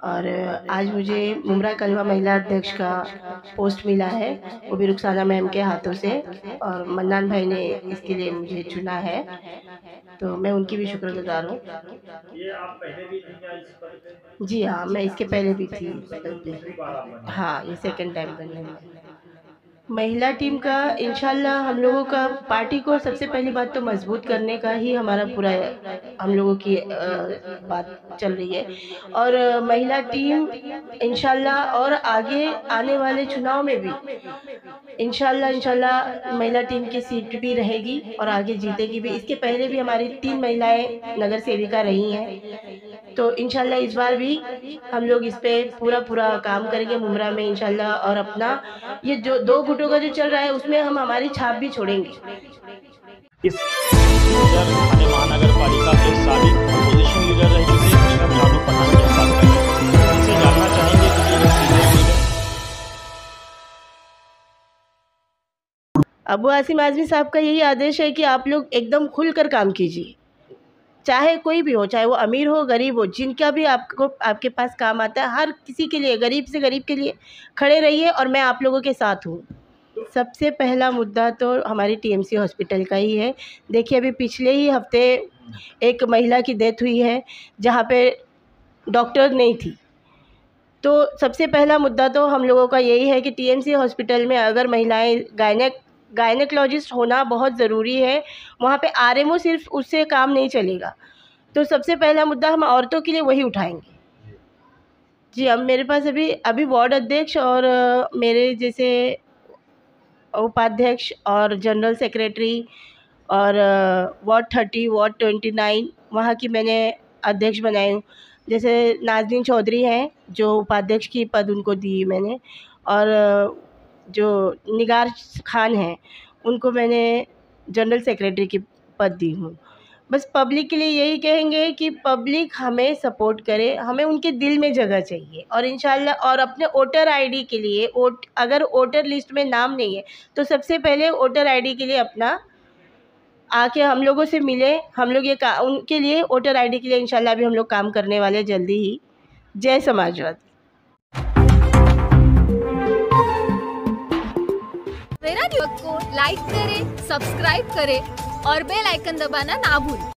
और आज मुझे मुमरा कलवा महिला अध्यक्ष का पोस्ट मिला है, वो भी रुखसाना मैम के हाथों से, और मन्नान भाई ने इसके लिए मुझे चुना है, तो मैं उनकी भी शुक्रगुजार हूँ। ये आप पहले भी थी क्या इस पद पे? जी हाँ, मैं इसके पहले भी थी इस पद पे। हाँ, ये सेकंड टाइम बनने में। महिला टीम का इंशाल्लाह हम लोगों का पार्टी को सबसे पहली बात तो मजबूत करने का ही हमारा पूरा हम लोगों की बात चल रही है, और महिला टीम इंशाल्लाह और आगे आने वाले चुनाव में भी इंशाल्लाह महिला टीम की सीट भी रहेगी और आगे जीतेगी भी। इसके पहले भी हमारी 3 महिलाएं नगर सेविका रही हैं, तो इंशाल्लाह इस बार भी हम लोग इस पे पूरा काम करेंगे मुमरा में इंशाल्लाह, और अपना ये जो 2 गुटों का जो चल रहा है उसमें हम हमारी छाप भी छोड़ेंगे। इस थाने महानगर पालिका के साबिक अपोजिशन लीडर रह चुके अशरफ जादू पठान के साथ इनसे जानना चाहेंगे कि ये सीनियर लीडर अबू आसिम आज़मी साहब का यही आदेश है कि आप लोग एकदम खुलकर काम कीजिए, चाहे कोई भी हो, चाहे वो अमीर हो गरीब हो, जिनका भी आपको आपके पास काम आता है, हर किसी के लिए, गरीब से गरीब के लिए खड़े रहिए, और मैं आप लोगों के साथ हूँ। सबसे पहला मुद्दा तो हमारी टीएमसी हॉस्पिटल का ही है। देखिए, अभी पिछले ही हफ्ते एक महिला की डेथ हुई है जहाँ पे डॉक्टर नहीं थी, तो सबसे पहला मुद्दा तो हम लोगों का यही है कि टीएमसी हॉस्पिटल में अगर महिलाएं गायनेकोलॉजिस्ट होना बहुत ज़रूरी है, वहाँ पे आरएमओ सिर्फ उससे काम नहीं चलेगा, तो सबसे पहला मुद्दा हम औरतों के लिए वही उठाएंगे। जी, अब मेरे पास अभी वार्ड अध्यक्ष और मेरे जैसे उपाध्यक्ष और जनरल सेक्रेटरी और वार्ड 30 वार्ड 29 वहाँ की मैंने अध्यक्ष बनाई हूँ। जैसे नाज़नीन चौधरी हैं जो उपाध्यक्ष की पद उनको दी मैंने, और जो निगार खान हैं उनको मैंने जनरल सेक्रेटरी की पद दी हूँ। बस पब्लिक के लिए यही कहेंगे कि पब्लिक हमें सपोर्ट करे, हमें उनके दिल में जगह चाहिए, और इंशाल्लाह और अपने वोटर आईडी के लिए अगर वोटर लिस्ट में नाम नहीं है तो सबसे पहले वोटर आईडी के लिए अपना आके हम लोगों से मिले। हम लोग ये उनके लिए वोटर आईडी के लिए इंशाल्लाह भी हम लोग काम करने वाले जल्दी ही। जय समाजवाद। मेरा न्यूज़ को लाइक करें, सब्सक्राइब करें और बेल आइकन दबाना ना भूलें।